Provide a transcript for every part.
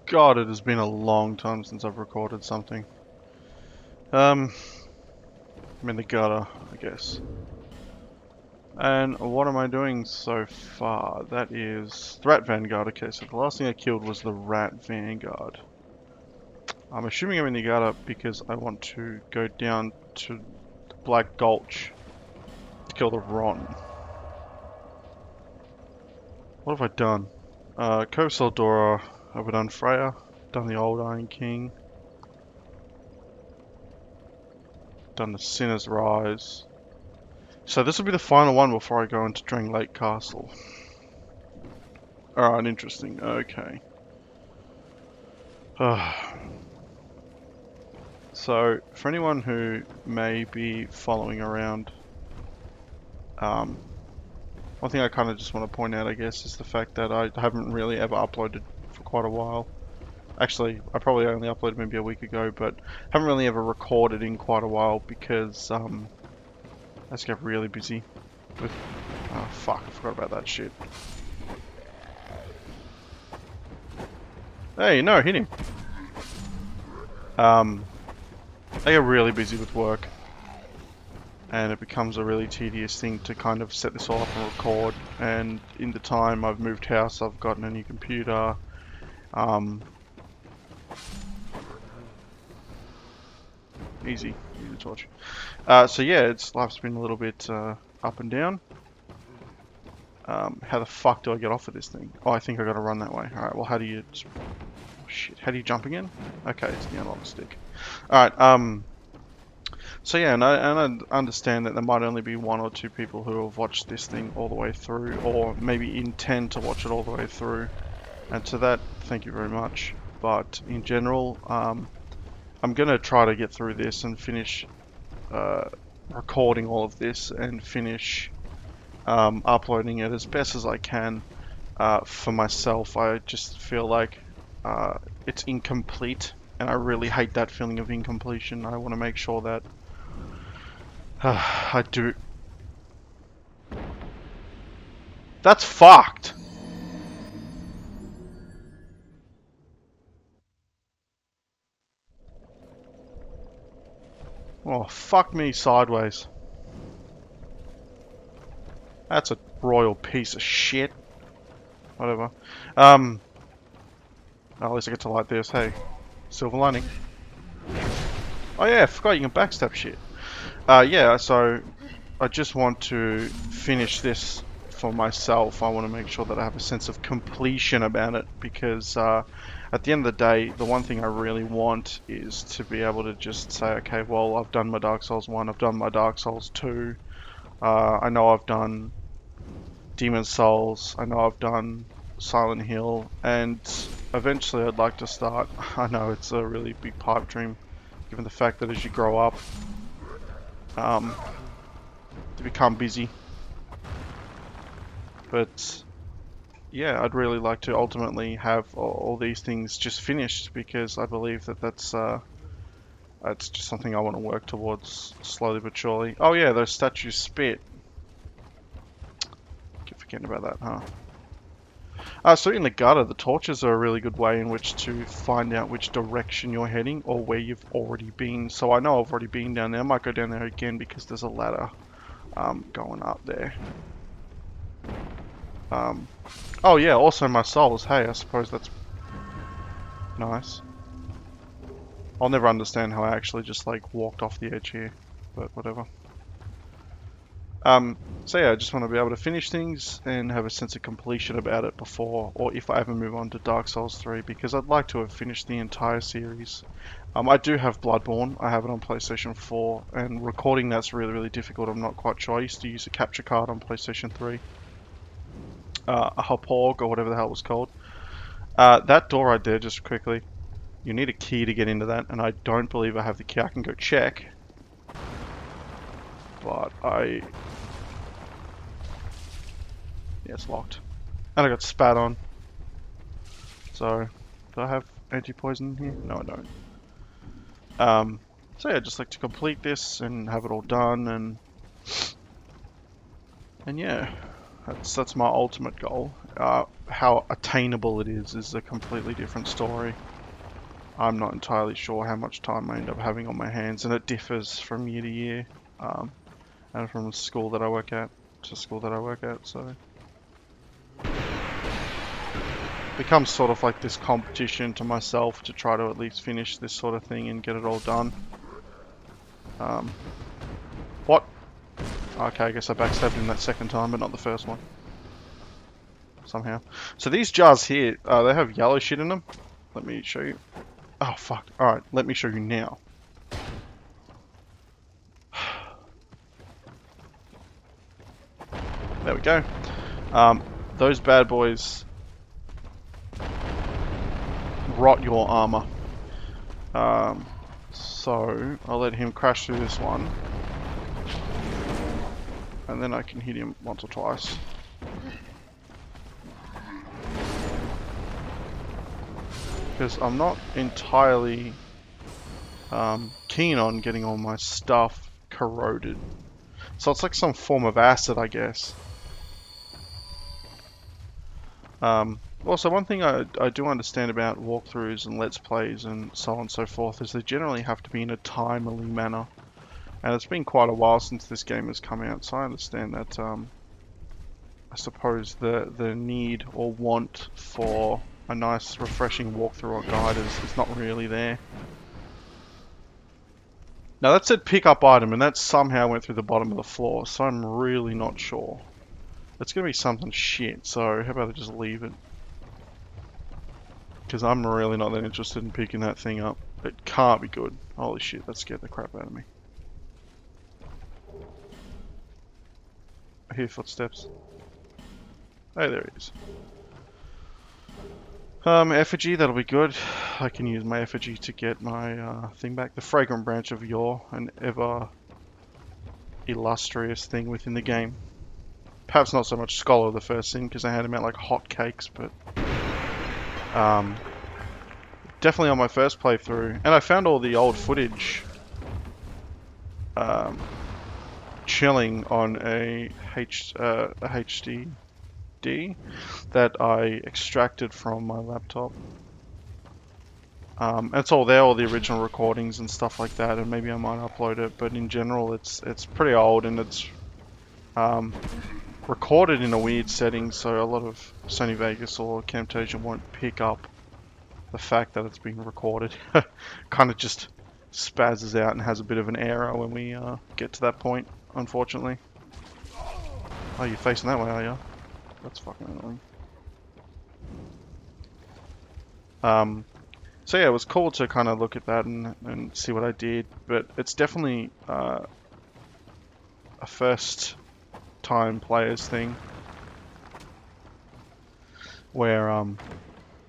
God, it has been a long time since I've recorded something. I'm in the gutter, I guess. And what am I doing so far? That is the Rat Vanguard. Okay, so the last thing I killed was the Rat Vanguard. I'm assuming I'm in the gutter because I want to go down to the Black Gulch to kill the Rotten. What have I done? Cove Saldora, I've done Freya, done the Old Iron King, done the Sinner's Rise. So this will be the final one before I go into Drang Lake Castle. Alright, interesting. Okay. So, for anyone who may be following around, one thing I kind of just want to point out, I guess, is the fact that I haven't really ever uploaded for quite a while. Actually, I probably only uploaded maybe a week ago, but haven't really ever recorded in quite a while because I just get really busy with... Oh, fuck, I forgot about that shit. Hey, no, hit him. I get really busy with work, and it becomes a really tedious thing to kind of set this all up and record. And in the time I've moved house, I've gotten a new computer. Easy to torch. So yeah, life's been a little bit up and down. How the fuck do I get off of this thing? Oh, I think I gotta run that way. Alright, well how do you... Shit, how do you jump again? Okay, it's the analog stick. Alright, so yeah, and I understand that there might only be one or two people who have watched this thing all the way through, or maybe intend to watch it all the way through. And to that, thank you very much. But in general, I'm gonna try to get through this and finish recording all of this and finish uploading it as best as I can. For myself, I just feel like it's incomplete, and I really hate that feeling of incompletion. I want to make sure that I do. That's fucked. Oh, fuck me sideways. That's a royal piece of shit. Whatever. At least I get to light this. Hey, silver lining. Oh yeah, I forgot you can backstab shit. Yeah, so I just want to finish this for myself. I want to make sure that I have a sense of completion about it, because at the end of the day, the one thing I really want is to be able to just say, okay, well, I've done my Dark Souls 1, I've done my Dark Souls 2, I know I've done Demon Souls, I know I've done Silent Hill, and eventually I'd like to start... I know it's a really big pipe dream, given the fact that as you grow up, to become busy. But yeah, I'd really like to ultimately have all these things just finished, because I believe that that's just something I want to work towards slowly but surely. Oh yeah, those statues spit. Keep forgetting about that, huh? So in the gutter, the torches are a really good way in which to find out which direction you're heading or where you've already been. So I know I've already been down there. I might go down there again because there's a ladder going up there. Oh yeah, also my souls. Hey, I suppose that's nice. I'll never understand how I actually just like walked off the edge here, but whatever. So yeah, I just want to be able to finish things and have a sense of completion about it before, or if I ever move on to Dark Souls 3, because I'd like to have finished the entire series. I do have Bloodborne. I have it on PlayStation 4, and recording that's really, really difficult. I'm not quite sure. I used to use a capture card on PlayStation 3. A Hauppauge, or whatever the hell it was called. That door right there, just quickly, you need a key to get into that, and I don't believe I have the key. I can go check, but yeah, it's locked. And I got spat on. So, do I have anti-poison here? No, I don't. So yeah, I'd just like to complete this and have it all done, and yeah. That's my ultimate goal. How attainable it is a completely different story. I'm not entirely sure how much time I end up having on my hands, and it differs from year to year, and from school that I work at to school that I work at, so it becomes sort of like this competition to myself to try to at least finish this sort of thing and get it all done. What? Okay, I guess I backstabbed him that second time, but not the first one. Somehow. So these jars here, they have yellow shit in them. Let me show you. Oh, fuck. Alright, let me show you now. There we go. Those bad boys rot your armor. So, I'll let him crash through this one. And then I can hit him once or twice. Because I'm not entirely keen on getting all my stuff corroded. So it's like some form of acid, I guess. Also, one thing I do understand about walkthroughs and let's plays and so on and so forth is they generally have to be in a timely manner. And it's been quite a while since this game has come out, so I understand that, I suppose the need or want for a nice refreshing walkthrough or guide is not really there. Now that said pick up item, and that somehow went through the bottom of the floor, so I'm really not sure. It's gonna be something shit, so how about I just leave it? Because I'm really not that interested in picking that thing up. It can't be good. Holy shit, that scared the crap out of me. I hear footsteps. Oh, there he is. Effigy, that'll be good. I can use my effigy to get my thing back. The fragrant branch of yore, an ever illustrious thing within the game. Perhaps not so much Scholar the first thing, because I had him out like hotcakes, but definitely on my first playthrough. And I found all the old footage chilling on a HD that I extracted from my laptop. It's all there, all the original recordings and stuff like that, and maybe I might upload it, but in general it's pretty old, and it's recorded in a weird setting, so a lot of Sony Vegas or Camtasia won't pick up the fact that it's being recorded. Kind of just spazzes out and has a bit of an error when we get to that point, unfortunately. Oh, you're facing that way, are you? That's fucking annoying. So yeah, it was cool to kind of look at that and see what I did, but it's definitely a first time players thing where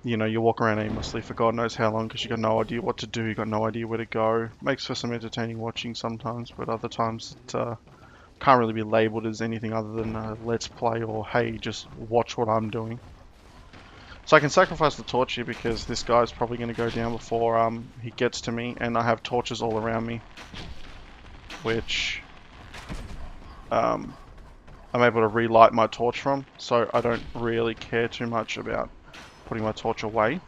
you know, you walk around aimlessly for God knows how long because you got no idea what to do, you got no idea where to go. Makes for some entertaining watching sometimes, but other times it can't really be labelled as anything other than let's play or hey, just watch what I'm doing. So I can sacrifice the torch here because this guy's probably going to go down before he gets to me, and I have torches all around me, which I'm able to relight my torch from, so I don't really care too much about putting my torch away. In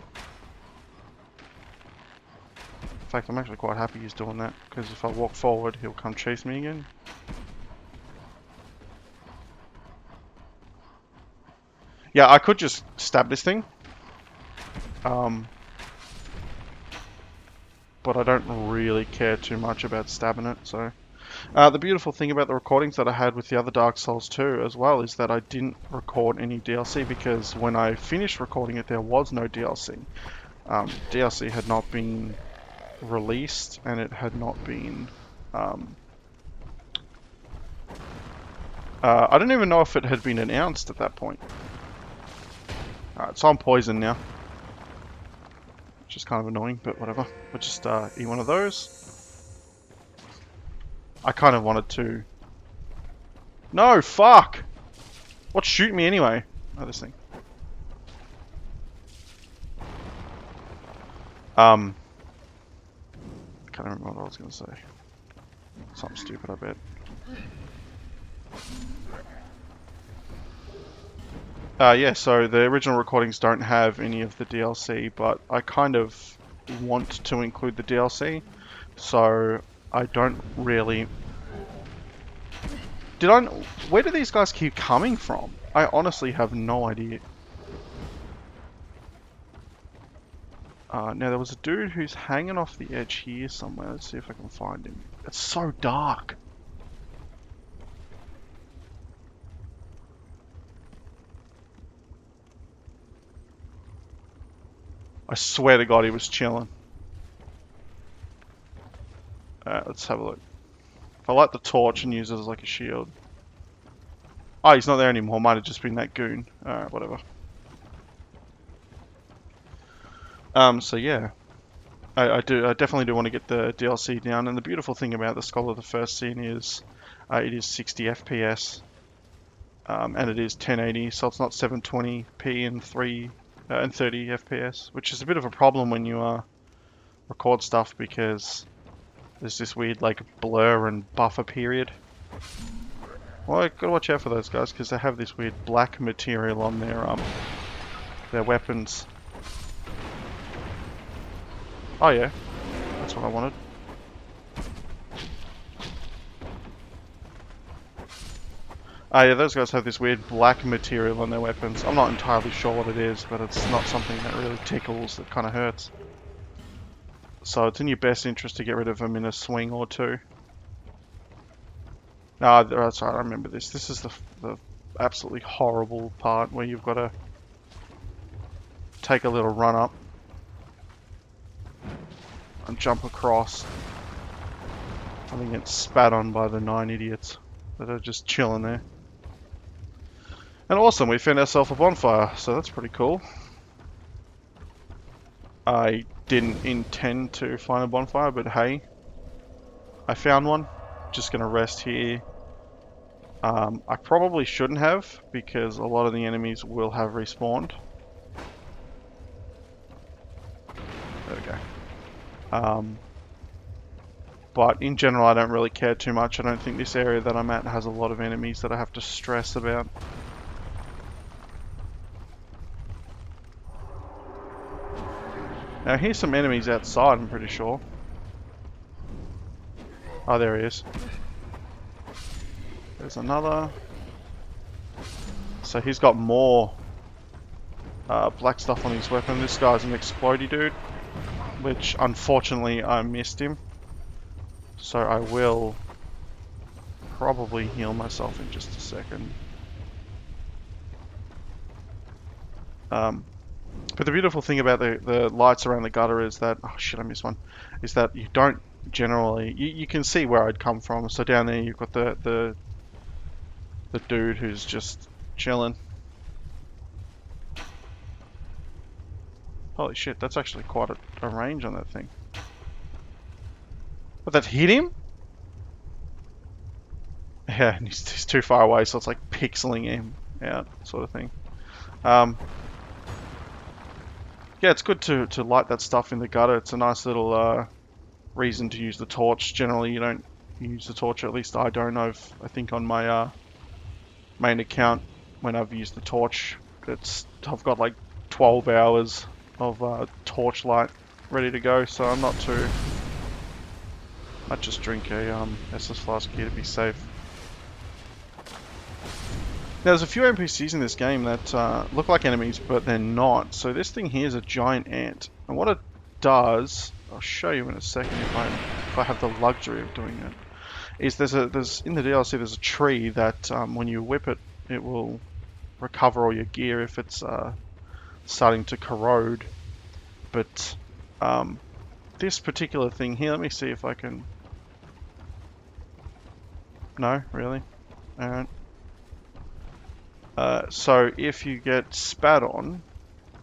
fact, I'm actually quite happy he's doing that, because if I walk forward, he'll come chase me again. Yeah, I could just stab this thing. But I don't really care too much about stabbing it, so... the beautiful thing about the recordings that I had with the other Dark Souls 2 as well is that I didn't record any DLC, because when I finished recording it there was no DLC. DLC had not been released, and it had not been... I don't even know if it had been announced at that point. Alright, so I'm poisoned now. Which is kind of annoying, but whatever. We'll just eat one of those. I kind of wanted to... No, fuck! What's shooting me anyway? Oh, this thing. I can't remember what I was going to say. Something stupid, I bet. Yeah, so the original recordings don't have any of the DLC, but I kind of want to include the DLC, so I don't really... Where do these guys keep coming from? I honestly have no idea. Now there was a dude who's hanging off the edge here somewhere. Let's see if I can find him. It's so dark. I swear to God he was chilling. Let's have a look. If I light the torch and use it as like a shield. Oh, he's not there anymore. Might have just been that goon. Alright, whatever. So yeah. I definitely do want to get the DLC down, and the beautiful thing about the Skull of the First Sin is it is 60 FPS, and it is 1080, so it's not 720p and 30 FPS, which is a bit of a problem when you record stuff because there's this weird like blur and buffer period. Well, I gotta watch out for those guys because they have this weird black material on their weapons. Oh yeah, that's what I wanted. Ah yeah, those guys have this weird black material on their weapons. I'm not entirely sure what it is, but it's not something that really tickles, it kind of hurts. So it's in your best interest to get rid of them in a swing or two. Ah, that's right, I remember this. This is the absolutely horrible part where you've got to take a little run up and jump across and then get spat on by the 9 idiots that are just chilling there. And awesome, we found ourselves a bonfire, so that's pretty cool. I didn't intend to find a bonfire, but hey, I found one. Just gonna rest here. I probably shouldn't have, because a lot of the enemies will have respawned. There we go. But in general, I don't really care too much. I don't think this area that I'm at has a lot of enemies that I have to stress about. Now here's some enemies outside, I'm pretty sure. Oh, there he is. There's another. So he's got more black stuff on his weapon. This guy's an explodey dude, which unfortunately I missed him. So I will probably heal myself in just a second. But the beautiful thing about the lights around the gutter is that, oh shit, I missed one, is that you don't generally, you can see where I'd come from. So down there you've got the dude who's just chilling. Holy shit, that's actually quite a range on that thing. But that hit him? Yeah, and he's too far away, so it's like pixeling him out, sort of thing. Yeah, it's good to light that stuff in the gutter. It's a nice little reason to use the torch. Generally, you don't use the torch, or at least I don't. I think on my main account, when I've used the torch, I've got like 12 hours of torch light ready to go, so I'm not too... Might just drink a SS flask here to be safe. Now, there's a few NPCs in this game that look like enemies, but they're not. So this thing here is a giant ant. And what it does, I'll show you in a second if I have the luxury of doing it, is there's in the DLC there's a tree that when you whip it, it will recover all your gear if it's starting to corrode. But this particular thing here, let me see if I can... No, really? Alright. So if you get spat on,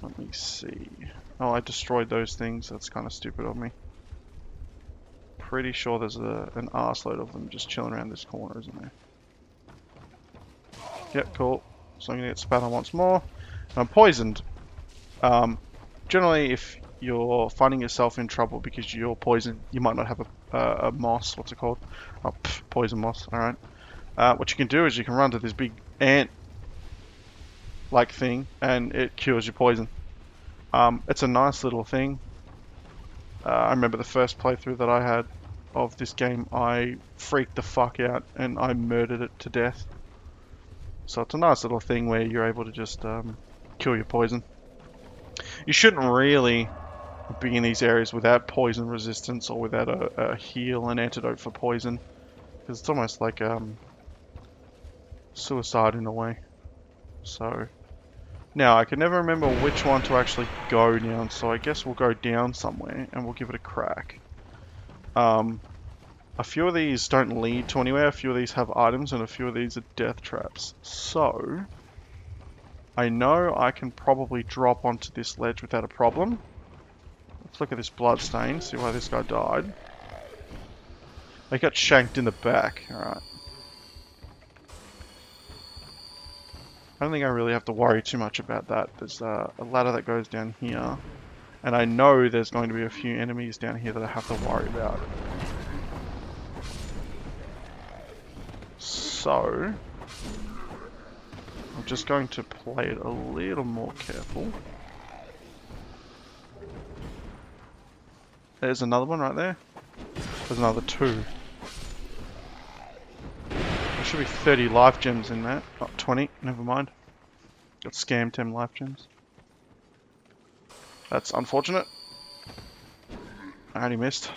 let me see. Oh, I destroyed those things. That's kind of stupid of me. Pretty sure there's an arseload of them just chilling around this corner, isn't there? Yep, cool. So I'm gonna get spat on once more. And I'm poisoned. Generally, if you're finding yourself in trouble because you're poisoned, you might not have a moss. What's it called? Oh, poison moss. All right. What you can do is you can run to this big ant like thing, and it cures your poison. It's a nice little thing. I remember the first playthrough that I had of this game, I freaked the fuck out and I murdered it to death. So it's a nice little thing where you're able to just kill your poison. You shouldn't really be in these areas without poison resistance or without a heal, an antidote for poison, because it's almost like suicide in a way. So now I can never remember which one to actually go down, so I guess we'll go down somewhere and we'll give it a crack. A few of these don't lead to anywhere, a few of these have items, and a few of these are death traps. So I know I can probably drop onto this ledge without a problem. Let's look at this blood stain, see why this guy died. They got shanked in the back, alright. I don't think I really have to worry too much about that. There's a ladder that goes down here. And I know there's going to be a few enemies down here that I have to worry about. So I'm just going to play it a little more careful. There's another one right there. There's another 2. There should be 30 life gems in that. Not 20, never mind. Got scammed 10 life gems. That's unfortunate. I only missed.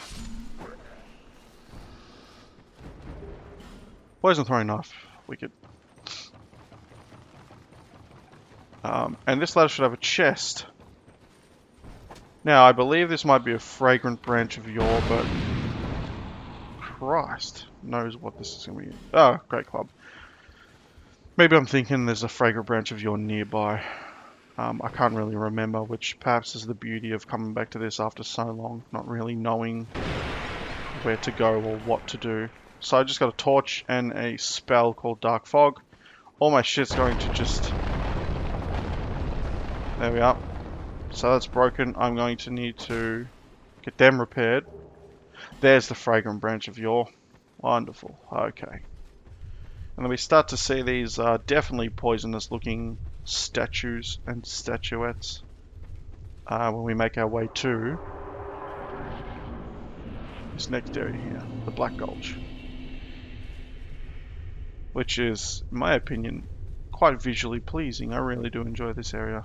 Poison throwing knife. Wicked. And this ladder should have a chest. Now, I believe this might be a fragrant branch of yore, but Christ knows what this is going to be. Oh, great club. Maybe I'm thinking there's a fragrant branch of yore nearby. I can't really remember, which perhaps is the beauty of coming back to this after so long, not really knowing where to go or what to do. So I just got a torch and a spell called Dark Fog. All my shit's going to just... There we are. So that's broken. I'm going to need to get them repaired. There's the fragrant branch of yore. Wonderful. Okay. And then we start to see these definitely poisonous looking statues and statuettes when we make our way to this next area here, the Black Gulch. Which is, in my opinion, quite visually pleasing. I really do enjoy this area.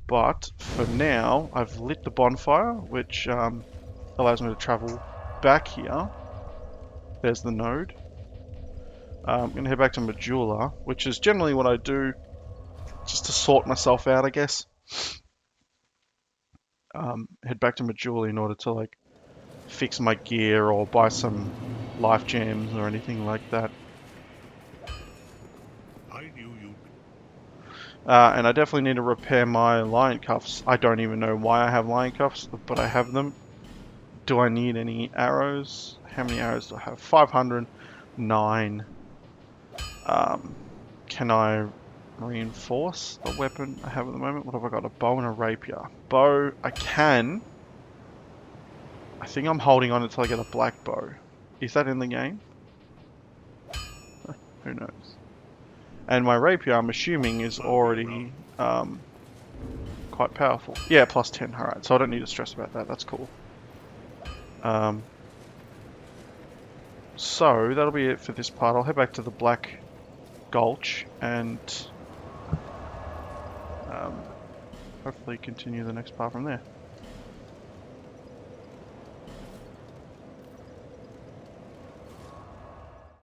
But for now, I've lit the bonfire, which allows me to travel back here. There's the node. I'm going to head back to Majula, which is generally what I do just to sort myself out, I guess. Head back to Majula in order to like fix my gear or buy some life gems or anything like that. I knew you. And I definitely need to repair my lion cuffs. I don't even know why I have lion cuffs, but I have them. Do I need any arrows? How many arrows do I have? 509. Can I reinforce the weapon I have at the moment? What have I got? A bow and a rapier. Bow, I can. I think I'm holding on until I get a black bow. Is that in the game? Who knows? And my rapier, I'm assuming, is already quite powerful. Yeah, plus 10. Alright, so I don't need to stress about that. That's cool. So, that'll be it for this part. I'll head back to the Black Gulch and hopefully continue the next part from there.